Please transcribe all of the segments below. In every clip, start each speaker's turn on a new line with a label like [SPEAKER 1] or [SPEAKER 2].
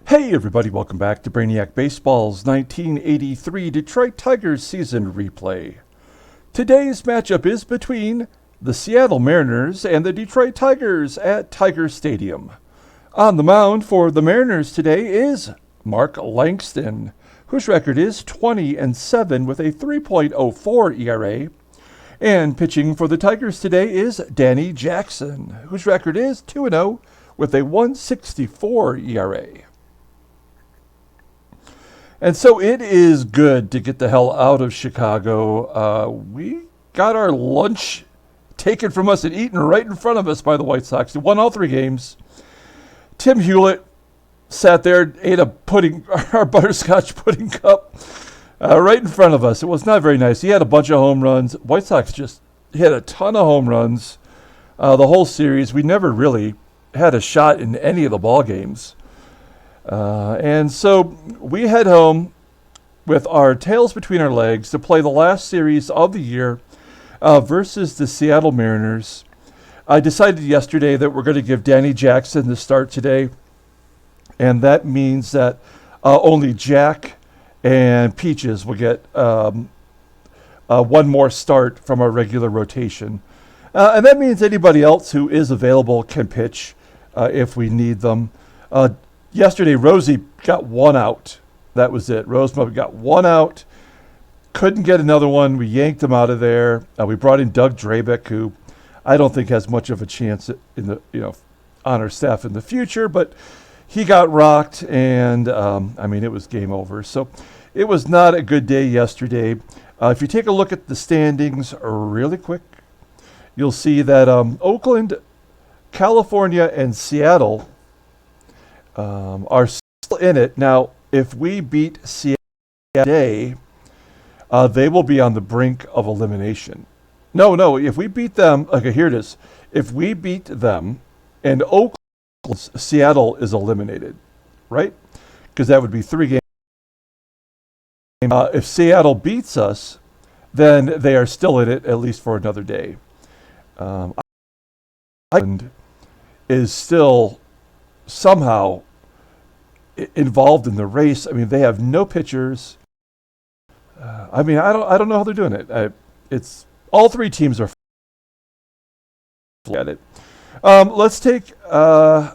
[SPEAKER 1] Hey everybody, welcome back to Brainiac Baseball's 1983 Detroit Tigers season replay. Today's matchup is between the Seattle Mariners and the Detroit Tigers at Tiger Stadium. On the mound for the Mariners today is Mark Langston, whose record is 20-7 with a 3.04 ERA. And pitching for the Tigers today is Danny Jackson, whose record is 2-0 with a 1.64 ERA. And so it is good to get the hell out of Chicago. We got our lunch taken from us and eaten right in front of us by the White Sox. They won all three games. Tim Hewlett sat there, ate our butterscotch pudding cup right in front of us. It was not very nice. He had a bunch of home runs. White Sox just hit a ton of home runs the whole series. We never really had a shot in any of the ball games. And so we head home with our tails between our legs to play the last series of the year versus the Seattle Mariners. I decided yesterday that we're going to give Danny Jackson the start today, and that means that only Jack and Peaches will get one more start from our regular rotation. And that means anybody else who is available can pitch if we need them. Yesterday, Rosie got one out. That was it. Rosemary got one out. Couldn't get another one. We yanked him out of there. We brought in Doug Drabeck, who I don't think has much of a chance in the on our staff in the future, but he got rocked, and it was game over. So it was not a good day yesterday. If you take a look at the standings really quick, you'll see that Oakland, California, and Seattle are still in it. Now, if we beat Seattle today, they will be on the brink of elimination. No, if we beat them, okay, here it is. If we beat them and Oakland, Seattle is eliminated, right? Because that would be 3 games. If Seattle beats us, then they are still in it, at least for another day. Ireland is still somehow involved in the race. I mean, they have no pitchers. I don't know how they're doing it. It's all three teams are at it. Let's take. I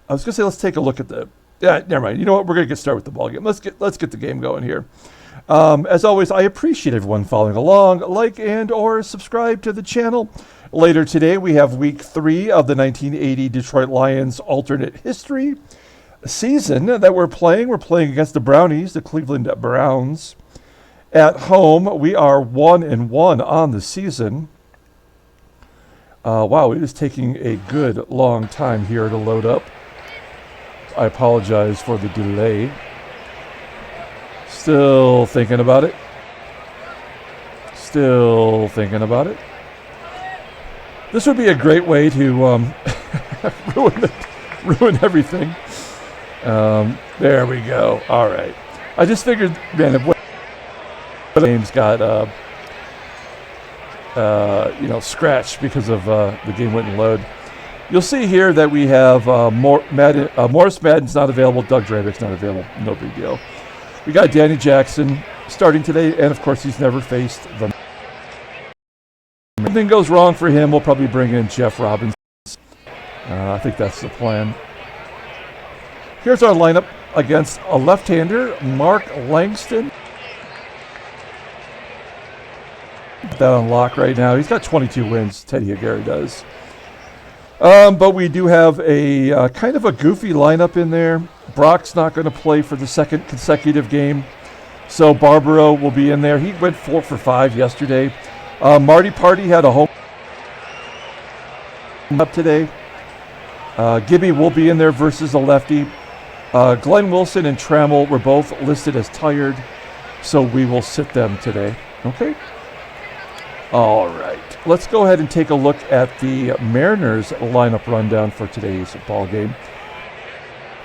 [SPEAKER 1] was gonna say let's take a look at the. Yeah, never mind. You know what? We're gonna get started with the ball game. Let's get the game going here. As always, I appreciate everyone following along. Like and/or subscribe to the channel. Later today, we have Week 3 of the 1980 Detroit Lions alternate history season that we're playing. We're playing against the Brownies, the Cleveland Browns. At home, we are 1-1 on the season. Wow, it is taking a good long time here to load up. I apologize for the delay. Still thinking about it. This would be a great way to ruin everything. There we go. All right. I just figured, man, if the game's got scratched because of the game wouldn't load. You'll see here that we have Morris Madden's not available, Doug Drabeck's not available. No big deal. We got Danny Jackson starting today, and of course he's never faced them. If anything goes wrong for him, we'll probably bring in Jeff Robinson. I think that's the plan. Here's our lineup against a left-hander, Mark Langston. Put that on lock right now. He's got 22 wins. Teddy Aguirre does. But we do have a kind of a goofy lineup in there. Brock's not going to play for the second consecutive game, so Barbaro will be in there. He went 4 for 5 yesterday. Marty had a home up today. Gibby will be in there versus a lefty. Glenn Wilson and Trammell were both listed as tired, so we will sit them today. Okay? All right. Let's go ahead and take a look at the Mariners lineup rundown for today's ball game.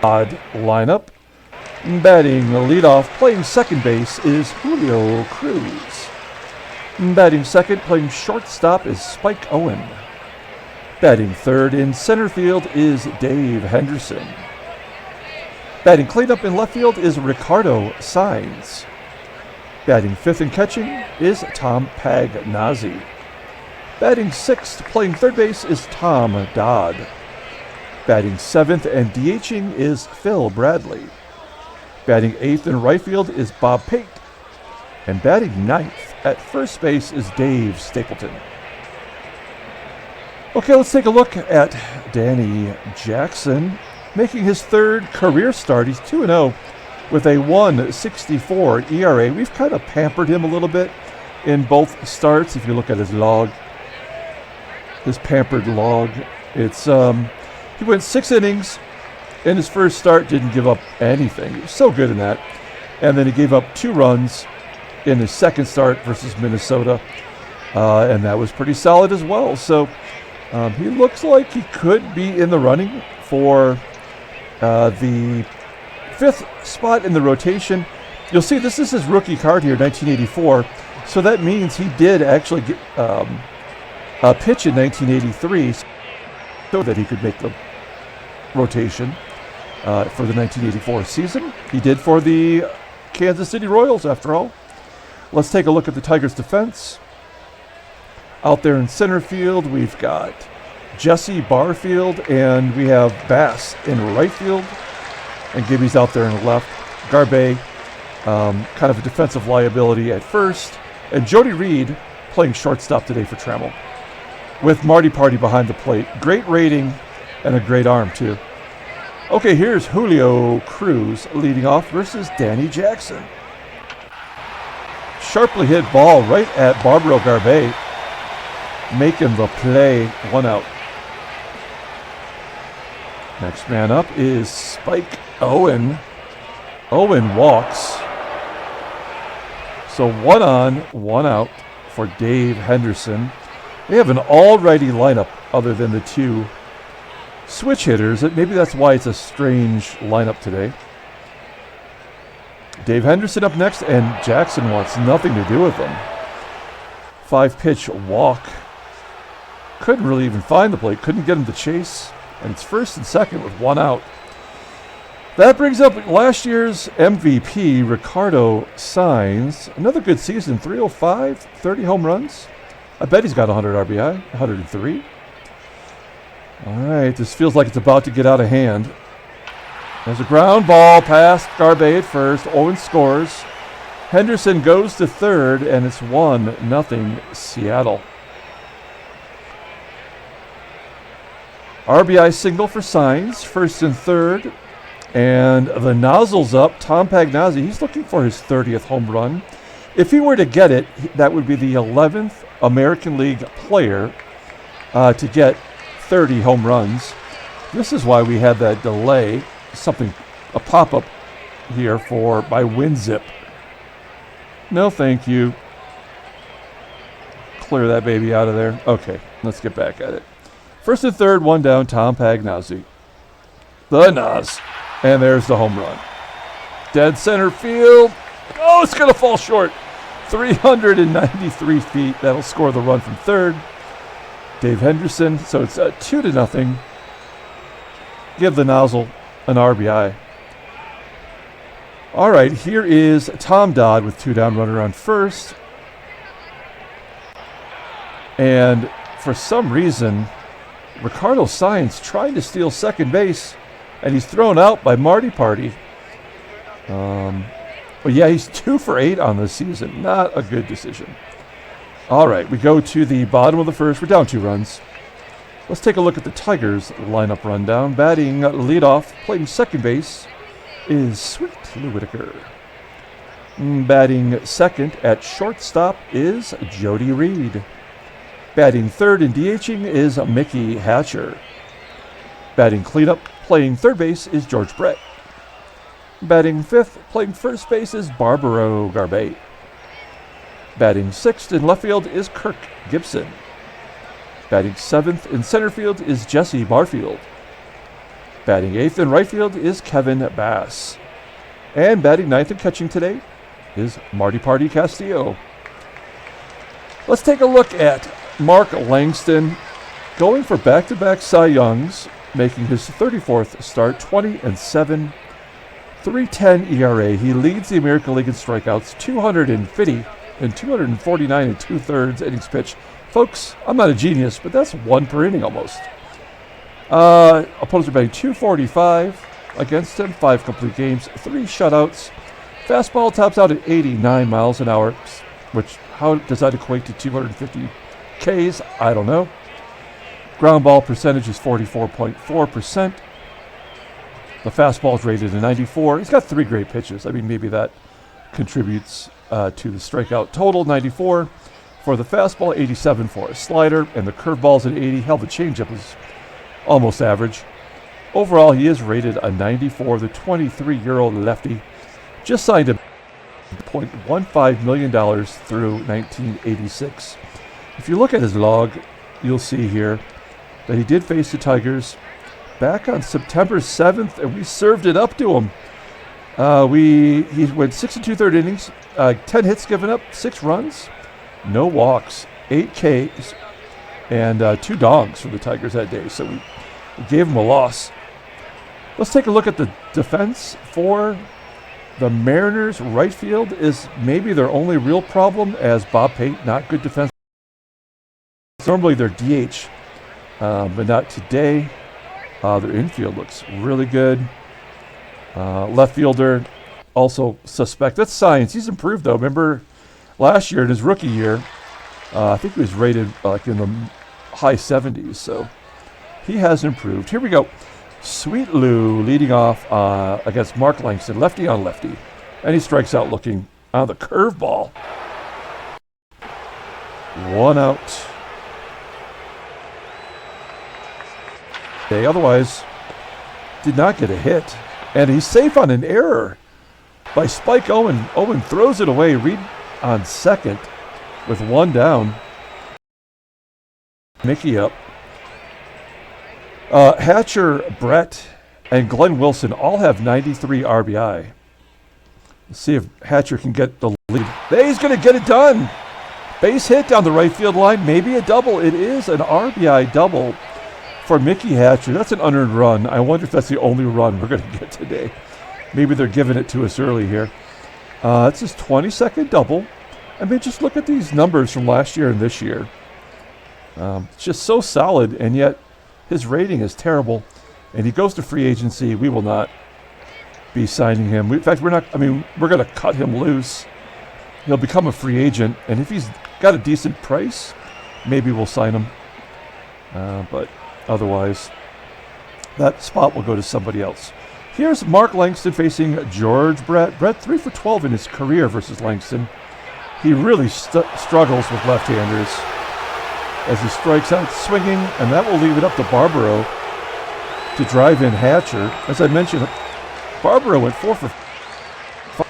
[SPEAKER 1] Odd lineup. Batting leadoff, playing second base, is Julio Cruz. Batting second, playing shortstop, is Spike Owen. Batting third in center field is Dave Henderson. Batting cleanup in left field is Ricardo Saenz. Batting fifth and catching is Tom Pagnozzi. Batting sixth, playing third base, is Tom Dodd. Batting seventh and DHing is Phil Bradley. Batting eighth in right field is Bob Pate. And batting ninth at first base is Dave Stapleton. Okay, let's take a look at Danny Jackson, making his third career start. He's 2-0 with a 1.64 ERA. We've kind of pampered him a little bit in both starts. If you look at his log, his pampered log, it's he went 6 innings in his first start, didn't give up anything. He was so good in that. And then he gave up 2 runs in his second start versus Minnesota, and that was pretty solid as well. So he looks like he could be in the running for the 5th spot in the rotation. You'll see this is his rookie card here, 1984. So that means he did actually get a pitch in 1983 so that he could make the rotation for the 1984 season. He did for the Kansas City Royals, after all. Let's take a look at the Tigers' defense. Out there in center field, we've got Jesse Barfield, and we have Bass in right field, and Gibby's out there in left. Garbey, kind of a defensive liability at first, and Jody Reed playing shortstop today for Trammell, with Marty behind the plate. Great rating and a great arm, too. Okay, here's Julio Cruz leading off versus Danny Jackson. Sharply hit ball right at Barbaro Garbey, making the play, 1 out. Next man up is Spike Owen. Owen walks. So 1 on, 1 out for Dave Henderson. They have an all-righty lineup other than the 2 switch hitters. Maybe that's why it's a strange lineup today. Dave Henderson up next, and Jackson wants nothing to do with him. 5-pitch walk. Couldn't really even find the plate. Couldn't get him to chase. And it's first and second with 1 out. That brings up last year's MVP, Ricardo Saenz. Another good season, 305, 30 home runs. I bet he's got 100 RBI, 103. All right, this feels like it's about to get out of hand. There's a ground ball past Garbey at first. Owen scores. Henderson goes to third, and it's 1-0 Seattle. RBI single for Saenz, first and third. And the nozzle's up. Tom Pagnozzi, he's looking for his 30th home run. If he were to get it, that would be the 11th American League player to get 30 home runs. This is why we had that delay. A pop-up here by WinZip. No, thank you. Clear that baby out of there. Okay, let's get back at it. First and third, 1 down, Tom Pagnozzi. The Nas. And there's the home run. Dead center field. Oh, it's going to fall short. 393 feet. That'll score the run from third. Dave Henderson. So it's 2-0. Give the nozzle an RBI. All right, here is Tom Dodd with 2 down, runner on first. And for some reason, Ricardo Saenz trying to steal second base, and he's thrown out by Marty. But yeah, he's 2 for 8 on this season. Not a good decision. All right, we go to the bottom of the first. We're down 2 runs. Let's take a look at the Tigers lineup rundown. Batting leadoff, playing second base, is Sweet Whitaker. Batting second at shortstop is Jody Reed. Batting third and DHing is Mickey Hatcher. Batting cleanup, playing third base, is George Brett. Batting fifth, playing first base, is Barbaro Garbey. Batting sixth in left field is Kirk Gibson. Batting seventh in center field is Jesse Barfield. Batting eighth in right field is Kevin Bass. And batting ninth and catching today is Marty Castillo. Let's take a look at Mark Langston, going for back-to-back Cy Youngs, making his 34th start, 20-7. .310 ERA. He leads the American League in strikeouts, 250 and 249 and 2/3 innings pitched. Folks, I'm not a genius, but that's one per inning almost. Opponents are batting .245 against him, 5 complete games, 3 shutouts. Fastball tops out at 89 miles an hour, which, how does that equate to 250 Ks? I don't know. Ground ball percentage is 44.4%. The fastball is rated at 94. He's got 3 great pitches. I mean, maybe that contributes to the strikeout total, 94. For the fastball, 87 for a slider, and the curveball's at 80. Hell, the changeup is almost average. Overall, he is rated a 94. The 23-year-old lefty just signed a $0.15 million through 1986. If you look at his log, you'll see here that he did face the Tigers back on September 7th, and we served it up to him. He went 6 2/3 innings, 10 hits given up, 6 runs, no walks, 8 Ks, and 2 dogs for the Tigers that day. So we gave him a loss. Let's take a look at the defense for the Mariners. Right field is maybe their only real problem, as Bob Pate, not good defense. Normally they're DH, but not today. Their infield looks really good. Left fielder, also suspect. That's Saenz. He's improved, though. Remember last year, in his rookie year, I think he was rated like in the high 70s, so he has improved. Here we go. Sweet Lou leading off against Mark Langston, lefty on lefty. And he strikes out looking on the curveball. 1 out. Okay, otherwise, did not get a hit. And he's safe on an error by Spike Owen. Owen throws it away. Reed on second with 1 down. Mickey up. Hatcher, Brett, and Glenn Wilson all have 93 RBI. Let's see if Hatcher can get the lead. He's going to get it done. Base hit down the right field line. Maybe a double. It is an RBI double for Mickey Hatcher. That's an unearned run. I wonder if that's the only run we're going to get today. Maybe they're giving it to us early here. It's his 22nd double. I mean, just look at these numbers from last year and this year. It's just so solid, and yet his rating is terrible. And he goes to free agency. We will not be signing him. In fact, we're going to cut him loose. He'll become a free agent, and if he's got a decent price, maybe we'll sign him. But otherwise, that spot will go to somebody else. Here's Mark Langston facing George Brett. Brett 3 for 12 in his career versus Langston. He really struggles with left-handers as he strikes out swinging, and that will leave it up to Barbaro to drive in Hatcher. As I mentioned, Barbaro went 4 for 5.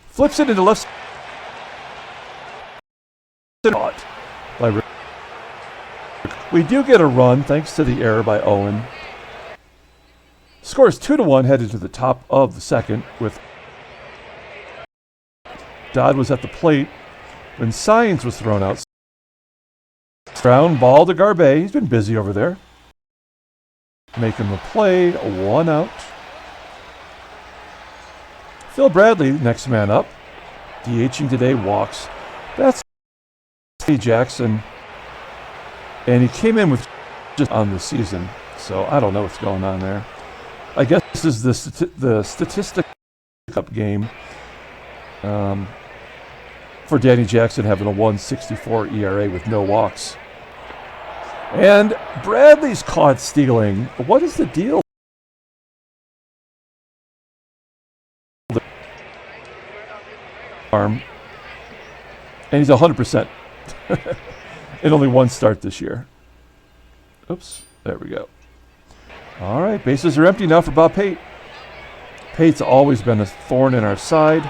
[SPEAKER 1] Flips it into left. We do get a run thanks to the error by Owen. Scores 2-1 headed to the top of the second with Dodd was at the plate when Saenz was thrown out. Ground ball to Garbey. He's been busy over there. Making the play, 1 out. Phil Bradley, next man up. DHing today, walks. That's Jackson. And he came in with just on the season. So I don't know what's going on there. I guess this is the statistic up game for Danny Jackson having a 1.64 ERA with no walks. And Bradley's caught stealing. What is the deal? And he's 100% in only 1 start this year. Oops, there we go. All right, bases are empty now for Bob Pate. Pate's always been a thorn in our side.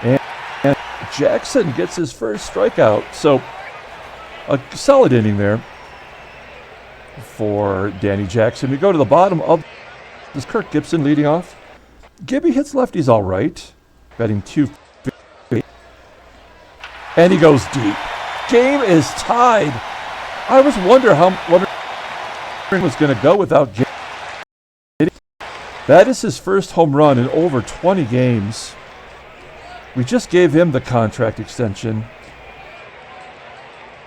[SPEAKER 1] And Jackson gets his first strikeout. So a solid inning there for Danny Jackson. We go to the bottom of this. Kirk Gibson leading off. Gibby hits lefties all right. Batting 250. And he goes deep. Game is tied. I was wondering how it was going to go without Gibby. That is his first home run in over 20 games. We just gave him the contract extension.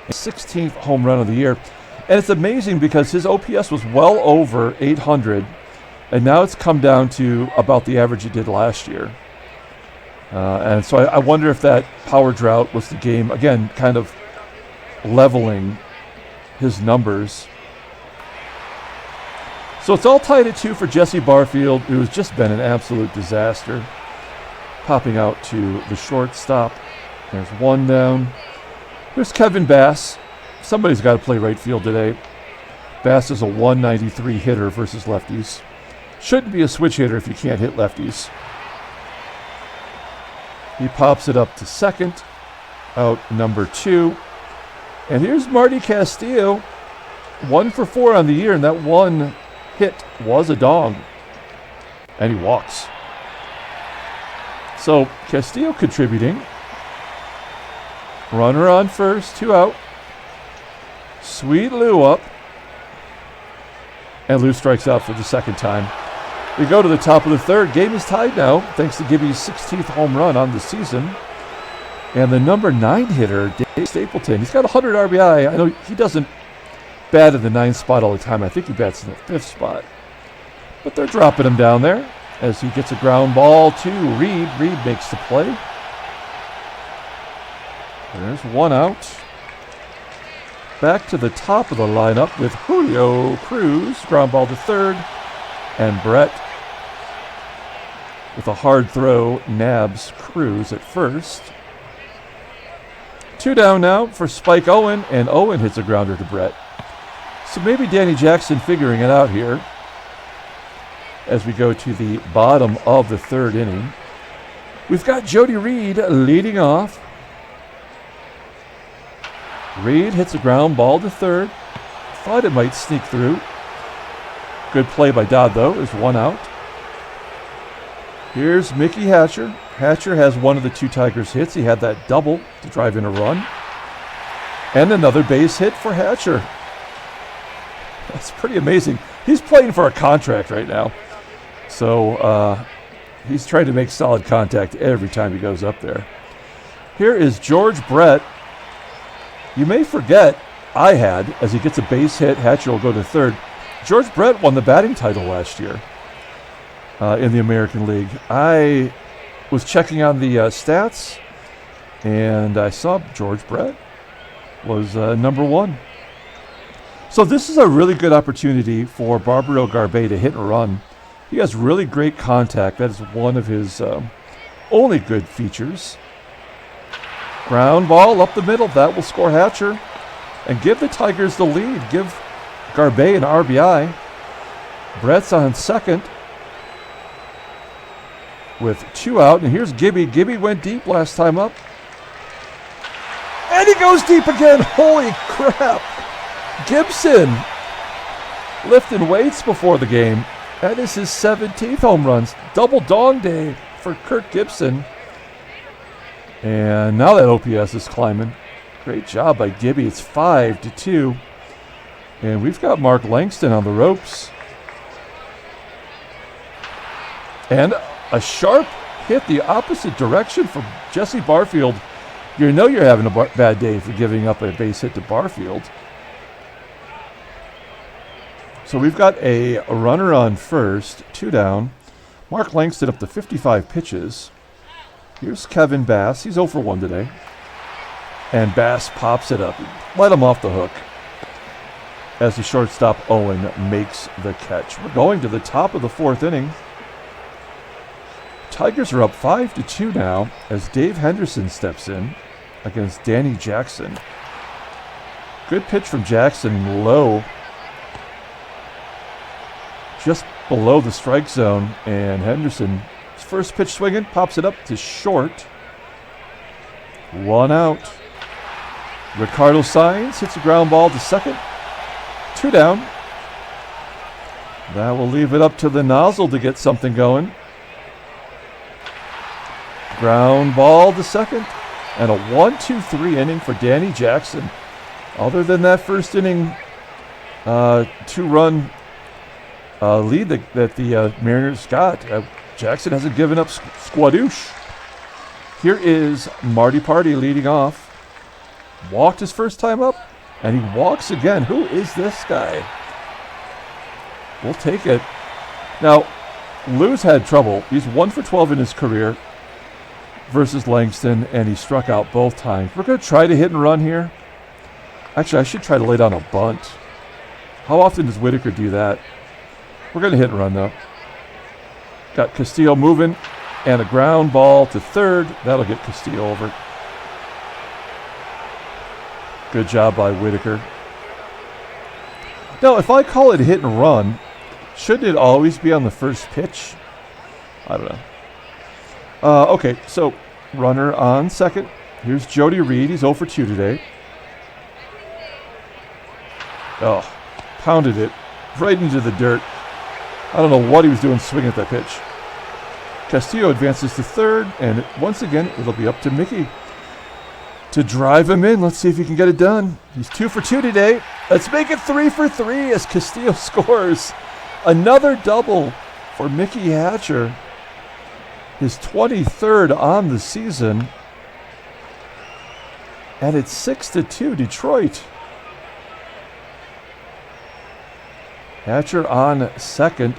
[SPEAKER 1] 16th home run of the year. And it's amazing because his OPS was well over 800, and now it's come down to about the average he did last year. And so I wonder if that power drought was the game, again, kind of leveling his numbers. So it's all tied at 2 for Jesse Barfield, who's just been an absolute disaster. Popping out to the shortstop. There's one down. Here's Kevin Bass. Somebody's got to play right field today. Bass is a 193 hitter versus lefties. Shouldn't be a switch hitter if you can't hit lefties. He pops it up to second. Out number 2. And here's Marty Castillo. 1 for 4 on the year, and that one hit was a dong. And he walks. So Castillo contributing. Runner on first, 2 out. Sweet Lou up. And Lou strikes out for the second time. We go to the top of the third. Game is tied now, thanks to Gibby's 16th home run on the season. And the number 9 hitter, Dave Stapleton, he's got 100 RBI. I know he doesn't bat in the 9th spot all the time. I think he bats in the 5th spot. But they're dropping him down there as he gets a ground ball to Reed. Reed makes the play. There's 1 out. Back to the top of the lineup with Julio, Cruz, ground ball to third, and Brett with a hard throw nabs Cruz at first. 2 down now for Spike Owen, and Owen hits a grounder to Brett. So maybe Danny Jackson figuring it out here as we go to the bottom of the third inning. We've got Jody Reed leading off. Reed hits a ground ball to third. Thought it might sneak through. Good play by Dodd, though. There's 1 out. Here's Mickey Hatcher. Hatcher has one of the 2 Tigers hits. He had that double to drive in a run. And another base hit for Hatcher. That's pretty amazing. He's playing for a contract right now. So he's trying to make solid contact every time he goes up there. Here is George Brett. You may forget I had, as he gets a base hit, Hatcher will go to third. George Brett won the batting title last year in the American League. I was checking on the stats, and I saw George Brett was number 1. So this is a really good opportunity for Barbaro Garbey to hit and run. He has really great contact. That is one of his only good features. Ground ball up the middle. That will score Hatcher and give the Tigers the lead. Give Garbey an RBI. Brett's on second with 2 out. And here's Gibby. Gibby went deep last time up. And he goes deep again. Holy crap. Gibson lifting weights before the game. That is his 17th home runs. Double dong day for Kirk Gibson. And now that OPS is climbing. Great job by Gibby. It's 5-2. And we've got Mark Langston on the ropes. And a sharp hit the opposite direction from Jesse Barfield. You know you're having a bad day for giving up a base hit to Barfield. So we've got a runner on first, 2 down. Mark Langston up to 55 pitches. Here's Kevin Bass. He's 0 for 1 today. And Bass pops it up. Let him off the hook as the shortstop Owen makes the catch. We're going to the top of the 4th inning. Tigers are up 5-2 now as Dave Henderson steps in against Danny Jackson. Good pitch from Jackson, low, just below the strike zone, and Henderson, his first pitch swinging, pops it up to short. 1 out. Ricardo Saenz hits a ground ball to second. 2 down. That will leave it up to the nozzle to get something going. Ground ball to second. And a 1-2-3 inning for Danny Jackson. Other than that first inning 2-run lead that the Mariners got. Jackson hasn't given up squadoosh. Here is Marty Party leading off. Walked his first time up, and he walks again. Who is this guy? We'll take it. Now, Lou's had trouble. He's 1 for 12 in his career versus Langston, and he struck out both times. We're going to try to hit and run here. Actually, I should try to lay down a bunt. How often does Whitaker do that? We're going to hit and run, though. Got Castillo moving, and a ground ball to third. That'll get Castillo over. Good job by Whitaker. Now, if I call it hit and run, shouldn't it always be on the first pitch? I don't know. Okay, so runner on second. Here's Jody Reed. He's 0 for 2 today. Oh, pounded it right into the dirt. I don't know what he was doing swinging at that pitch. Castillo advances to third, and once again, it'll be up to Mickey to drive him in. Let's see if he can get it done. He's 2 for 2 today. Let's make it 3 for 3 as Castillo scores. Another double for Mickey Hatcher. His 23rd on the season. And it's 6-2 Detroit. Hatcher on second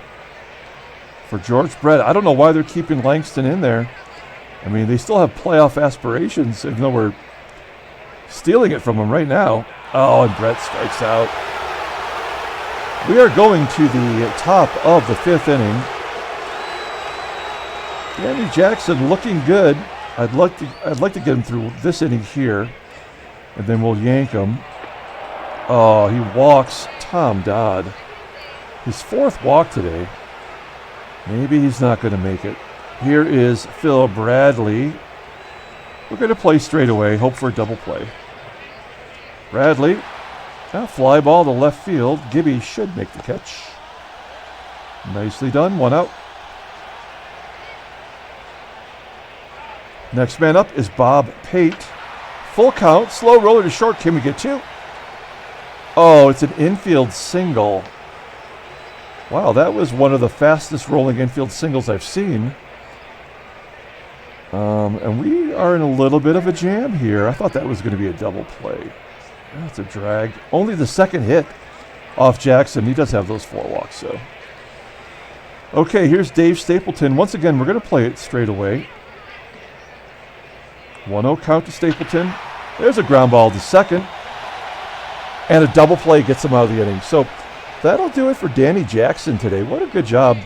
[SPEAKER 1] for George Brett. I don't know why they're keeping Langston in there. I mean, they still have playoff aspirations, even though we're stealing it from them right now. Oh, and Brett strikes out. We are going to the top of the 5th inning. Danny Jackson looking good. I'd like to get him through this inning here, and then we'll yank him. Oh, he walks Tom Dodd. His 4th walk today. Maybe he's not going to make it. Here is Phil Bradley. We're going to play straight away, hope for a double play. Bradley, fly ball to left field. Gibby should make the catch. Nicely done, 1 out. Next man up is Bob Pate. Full count, slow roller to short. Can we get 2? Oh, it's an infield single. Wow, that was one of the fastest rolling infield singles I've seen. And we are in a little bit of a jam here. I thought that was going to be a double play. That's a drag. Only the second hit off Jackson. He does have those 4 walks, so. Okay, here's Dave Stapleton. Once again, we're going to play it straight away. 1-0 count to Stapleton. There's a ground ball to second. And a double play gets him out of the inning. So that'll do it for Danny Jackson today. What a good job.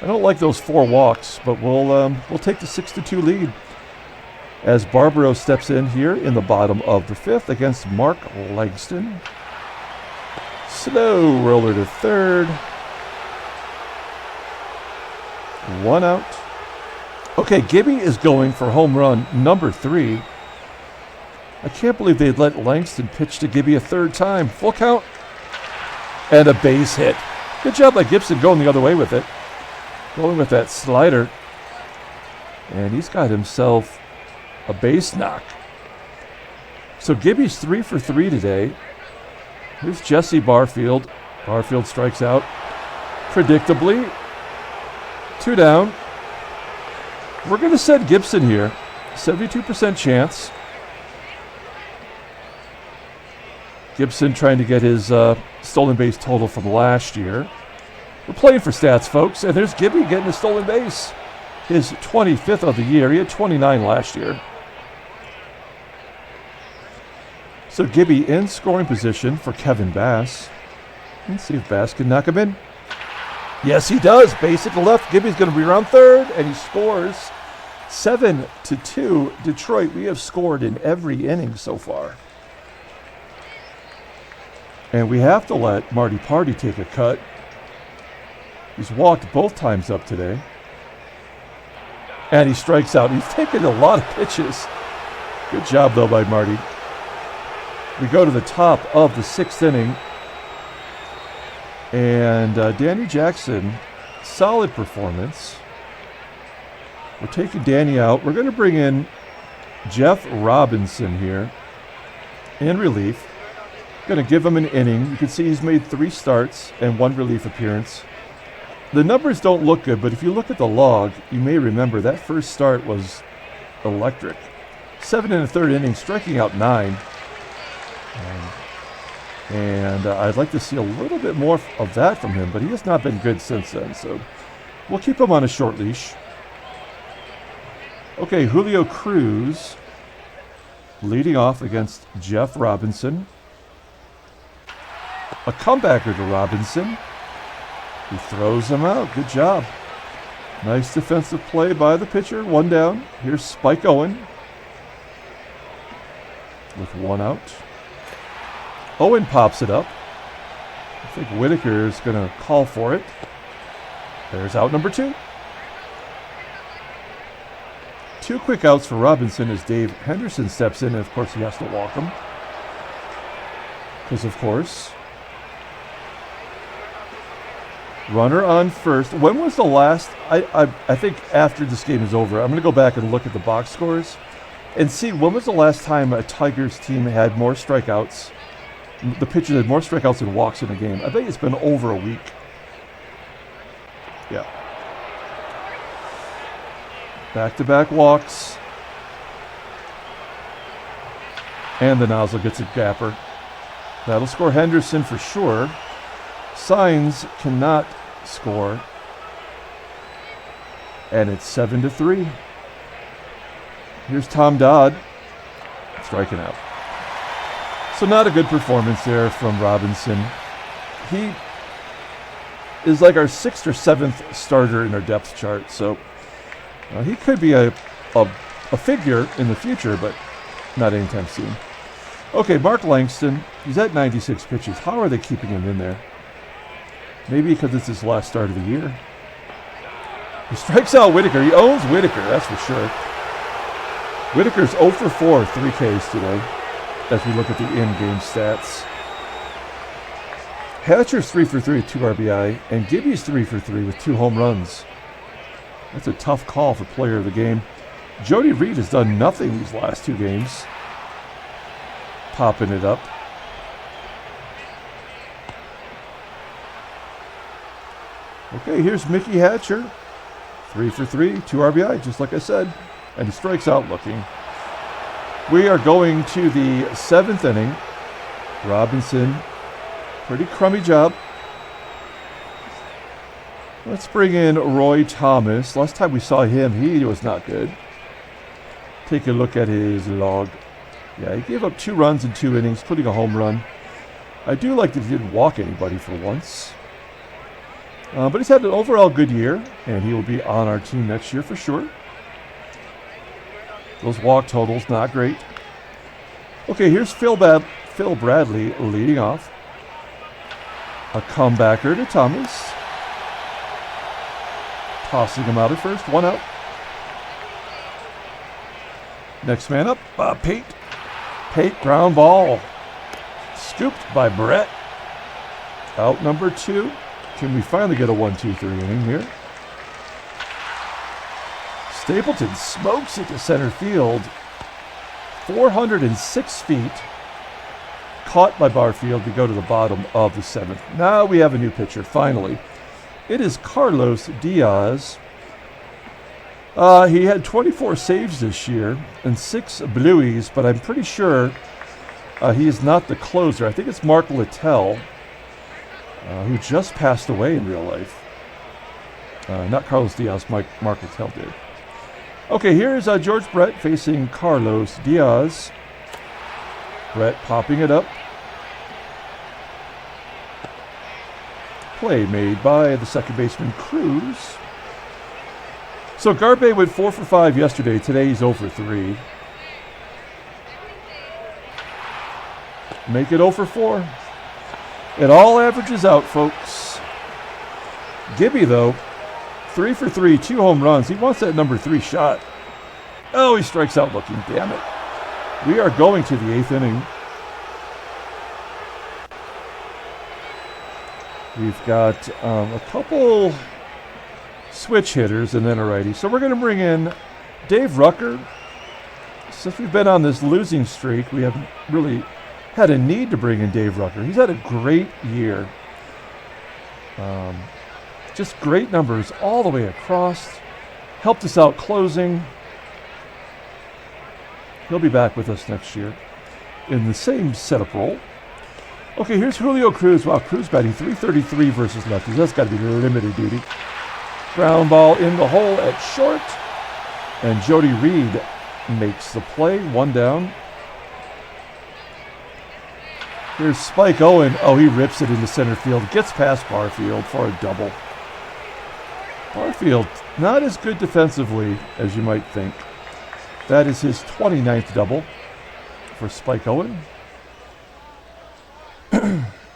[SPEAKER 1] I don't like those 4 walks, but we'll take the 6-2 lead as Barbaro steps in here in the bottom of the 5th against Mark Langston. Slow roller to third. 1 out. Okay, Gibby is going for home run number 3. I can't believe they'd let Langston pitch to Gibby a 3rd time. Full count. And a base hit. Good job by Gibson going the other way with it. Going with that slider. And he's got himself a base knock. So Gibby's 3 for 3 today. Here's Jesse Barfield. Barfield strikes out predictably. 2 down. We're going to send Gibson here. 72% chance. Gibson trying to get his stolen base total from last year. We're playing for stats, folks. And there's Gibby getting a stolen base. His 25th of the year. He had 29 last year. So Gibby in scoring position for Kevin Bass. Let's see if Bass can knock him in. Yes, he does. Base hit to left. Gibby's going to be around third, and he scores. 7-2 Detroit. We have scored in every inning so far. And we have to let Marty Party take a cut. He's walked both times up today. And he strikes out. He's taken a lot of pitches. Good job, though, by Marty. We go to the top of the 6th inning. And Danny Jackson, solid performance. We're taking Danny out. We're going to bring in Jeff Robinson here in relief. Going to give him an inning. You can see he's made 3 starts and 1 relief appearance. The numbers don't look good, but if you look at the log, you may remember that first start was electric. 7 in the third inning, striking out 9. And I'd like to see a little bit more of that from him, but he has not been good since then. So we'll keep him on a short leash. Okay, Julio Cruz leading off against Jeff Robinson. A comebacker to Robinson. He throws him out. Good job. Nice defensive play by the pitcher. 1 down. Here's Spike Owen with 1 out. Owen pops it up. I think Whitaker is going to call for it. There's out number 2. 2 quick outs for Robinson as Dave Henderson steps in, and of course he has to walk him. Because of course. Runner on first. When was the last? I think after this game is over, I'm going to go back and look at the box scores and see when was the last time a Tigers team had more strikeouts. The pitcher had more strikeouts than walks in a game. I think it's been over a week. Yeah. Back-to-back walks. And the nozzle gets a gapper. That'll score Henderson for sure. Saenz cannot score. And it's 7-3. Here's Tom Dodd striking out. So not a good performance there from Robinson. He is like our 6th or 7th starter in our depth chart. So he could be a figure in the future, but not anytime soon. Okay, Mark Langston. He's at 96 pitches. How are they keeping him in there? Maybe because it's his last start of the year. He strikes out Whitaker. He owns Whitaker, that's for sure. Whitaker's 0 for 4, 3 Ks today, as we look at the in-game stats. Hatcher's 3 for 3 with 2 RBI, and Gibby's 3 for 3 with 2 home runs. That's a tough call for player of the game. Jody Reed has done nothing these last 2 games. Popping it up. Okay, here's Mickey Hatcher. 3 for 3, 2 RBI, just like I said. And he strikes out looking. We are going to the 7th inning. Robinson, pretty crummy job. Let's bring in Roy Thomas. Last time we saw him, he was not good. Take a look at his log. Yeah, he gave up 2 runs in 2 innings, including a home run. I do like that he didn't walk anybody for once. But he's had an overall good year, and he will be on our team next year for sure. Those walk totals, not great. Okay, here's Phil Bradley leading off. A comebacker to Thomas. Tossing him out at first, 1 out. Next man up, Pate. Pate, ground ball. Scooped by Brett. Out number 2. Can we finally get a 1-2-3 inning here? Stapleton smokes it to center field. 406 feet. Caught by Barfield to go to the bottom of the 7th. Now we have a new pitcher, finally. It is Carlos Diaz. He had 24 saves this year and 6 blueies, but I'm pretty sure he is not the closer. I think it's Mark Littell, who just passed away in real life. Not Carlos Diaz, Mark Littell did. Okay, here's George Brett facing Carlos Diaz. Brett popping it up. Play made by the second baseman, Cruz. So Garbey went 4 for 5 yesterday. Today he's 0 for 3. Make it 0 for 4. It all averages out, folks. Gibby, though, 3 for 3, 2 home runs. He wants that number 3 shot. Oh, he strikes out looking. Damn it. We are going to the 8th inning. We've got a couple switch hitters and then a righty. So we're going to bring in Dave Rucker. Since we've been on this losing streak, we haven't really had a need to bring in Dave Rucker. He's had a great year. Just great numbers all the way across. Helped us out closing. He'll be back with us next year in the same setup role. Okay, here's Julio Cruz. Wow, Cruz batting .333 versus lefties. That's got to be limited duty. Ground ball in the hole at short. And Jody Reed makes the play. One down. Here's Spike Owen. Oh, he rips it into center field. Gets past Barfield for a double. Barfield, not as good defensively as you might think. That is his 29th double for Spike Owen.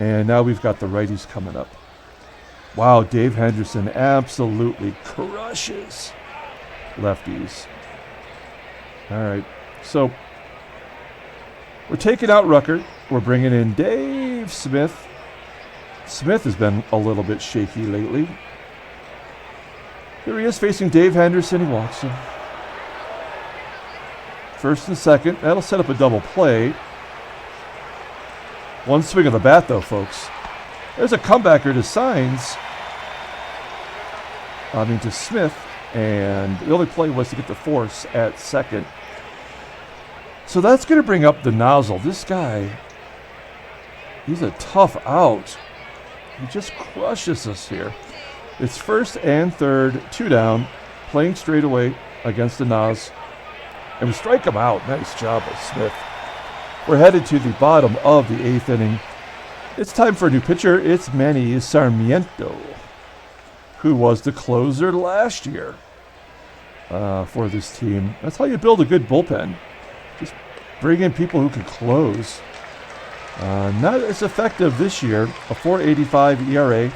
[SPEAKER 1] And now we've got the righties coming up. Wow, Dave Henderson absolutely crushes lefties. All right, so we're taking out Rucker. We're bringing in Dave Smith. Smith has been a little bit shaky lately. Here he is facing Dave Henderson. He walks him. First and second. That'll set up a double play. One swing of the bat, though, folks. There's a comebacker to Saenz. To Smith. And the only play was to get the force at second. So that's going to bring up the nozzle. This guy, he's a tough out. He just crushes us here. It's first and third, 2 down, playing straight away against the Nas. And we strike him out. Nice job by Smith. We're headed to the bottom of the 8th inning. It's time for a new pitcher. It's Manny Sarmiento, who was the closer last year for this team. That's how you build a good bullpen. Just bring in people who can close. Not as effective this year. A .485 ERA.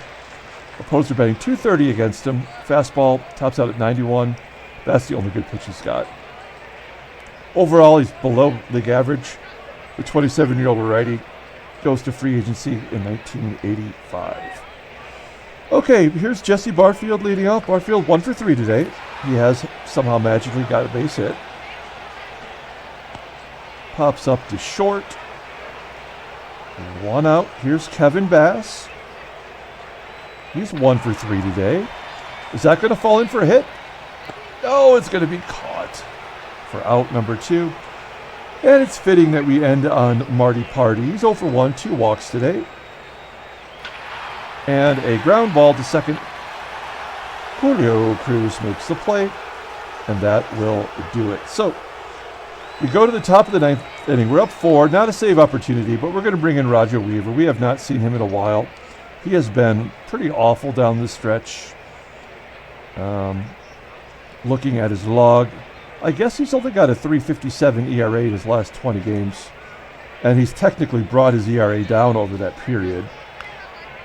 [SPEAKER 1] Opposed are batting .230 against him. Fastball tops out at 91. That's the only good pitch he's got. Overall, he's below league average. The 27-year-old righty goes to free agency in 1985. Okay, here's Jesse Barfield leading off. Barfield 1 for 3 today. He has somehow magically got a base hit. Pops up to short. 1 out. Here's Kevin Bass. He's 1 for 3 today. Is that going to fall in for a hit? No, it's going to be caught for out number 2. And it's fitting that we end on Marty Pate. He's 0 for 1, 2 walks today. And a ground ball to second. Julio Cruz makes the play, and that will do it. So we go to the top of the 9th inning. We're up 4, not a save opportunity, but we're going to bring in Roger Weaver. We have not seen him in a while. He has been pretty awful down the stretch. Looking at his log, I guess he's only got a .357 ERA in his last 20 games. And he's technically brought his ERA down over that period.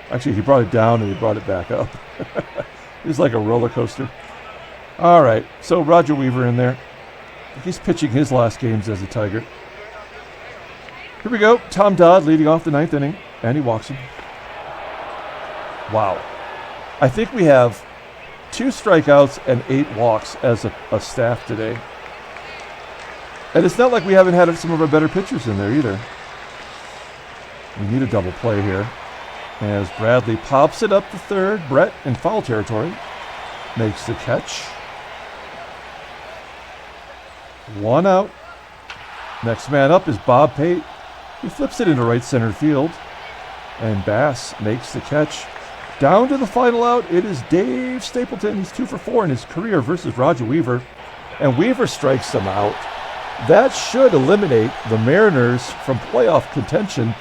[SPEAKER 1] Actually, he brought it down and he brought it back up. It's like a roller coaster. All right, so Roger Weaver in there. He's pitching his last games as a Tiger. Here we go. Tom Dodd leading off the 9th inning, and he walks him. Wow. I think we have 2 strikeouts and 8 walks as a staff today. And it's not like we haven't had some of our better pitchers in there either. We need a double play here. As Bradley pops it up to third. Brett in foul territory makes the catch. 1 out. Next man up is Bob Pate. He flips it into right center field. And Bass makes the catch. Down to the final out, it is Dave Stapleton. He's 2 for 4 in his career versus Roger Weaver. And Weaver strikes him out. That should eliminate the Mariners from playoff contention.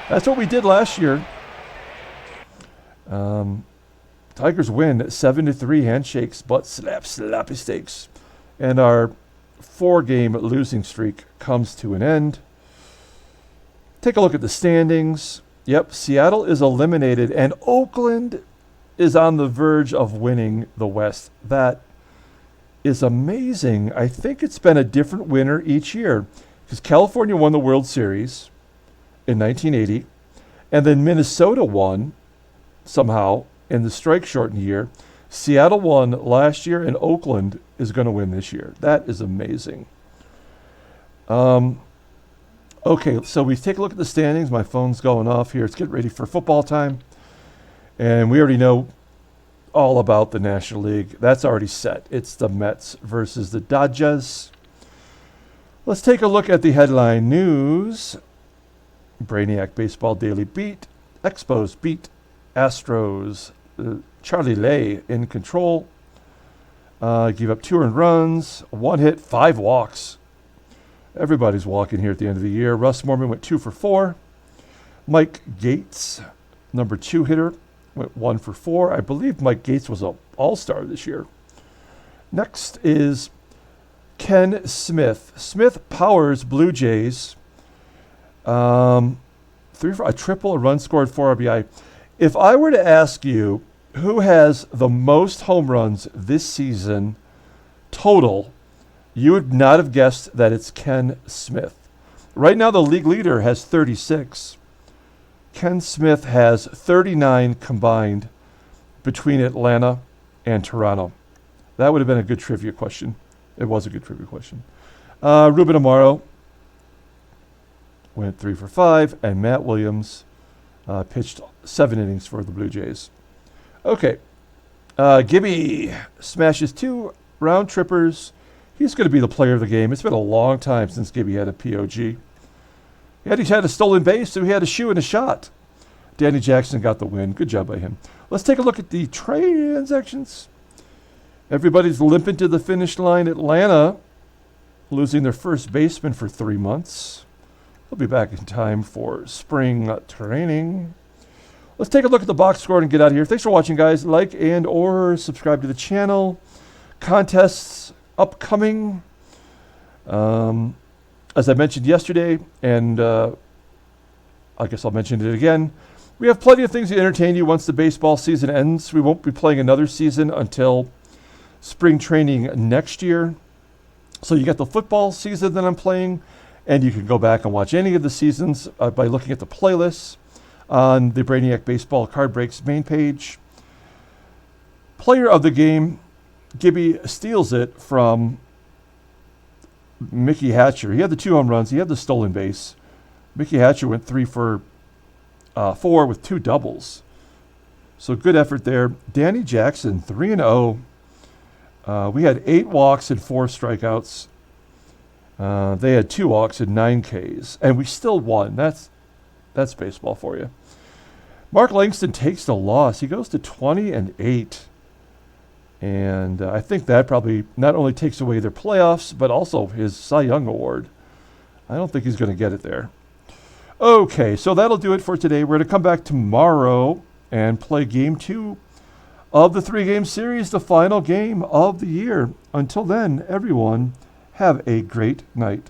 [SPEAKER 1] That's what we did last year. Tigers win 7-3, handshakes, butt slaps, slappy steaks. And our 4-game losing streak comes to an end. Take a look at the standings. Yep, Seattle is eliminated, and Oakland is on the verge of winning the West. That is amazing. I think it's been a different winner each year, because California won the World Series in 1980, and then Minnesota won somehow in the strike-shortened year. Seattle won last year, and Oakland is going to win this year. That is amazing. Okay, so we take a look at the standings. My phone's going off here. Let's get ready for football time. And we already know all about the National League. That's already set. It's the Mets versus the Dodgers. Let's take a look at the headline news. Brainiac Baseball Daily Beat. Expos beat Astros. Charlie Lay in control. Gave up 2 earned runs, 1 hit, 5 walks. Everybody's walking here at the end of the year. Russ Morman went 2 for 4. Mike Gates, number 2 hitter, went 1 for 4. I believe Mike Gates was an all-star this year. Next is Ken Smith. Smith powers Blue Jays. 3 for a triple, a run scored, 4 RBI. If I were to ask you who has the most home runs this season total, you would not have guessed that it's Ken Smith. Right now, the league leader has 36. Ken Smith has 39 combined between Atlanta and Toronto. That would have been a good trivia question. It was a good trivia question. Ruben Amaro went 3 for 5, and Matt Williams pitched 7 innings for the Blue Jays. Okay. Gibby smashes 2 round trippers. He's going to be the player of the game. It's been a long time since Gibby had a POG. He had a stolen base, so he had a shoe and a shot. Danny Jackson got the win. Good job by him. Let's take a look at the transactions. Everybody's limping to the finish line. Atlanta losing their first baseman for 3 months. They'll be back in time for spring training. Let's take a look at the box score and get out of here. Thanks for watching, guys. Like and or subscribe to the channel. Contests upcoming. As I mentioned yesterday, and I guess I'll mention it again, we have plenty of things to entertain you once the baseball season ends. We won't be playing another season until spring training next year. So you got the football season that I'm playing, and you can go back and watch any of the seasons by looking at the playlists on the Brainiac Baseball Card Breaks main page. Player of the game, Gibby steals it from Mickey Hatcher. He had the 2 home runs. He had the stolen base. Mickey Hatcher went 3 for 4 with 2 doubles. So good effort there. Danny Jackson, 3-0. We had 8 walks and 4 strikeouts. They had 2 walks and 9 Ks, and we still won. That's baseball for you. Mark Langston takes the loss. He goes to 20-8. And I think that probably not only takes away their playoffs, but also his Cy Young Award. I don't think he's going to get it there. Okay, so that'll do it for today. We're going to come back tomorrow and play Game 2 of the 3-game series, the final game of the year. Until then, everyone, have a great night.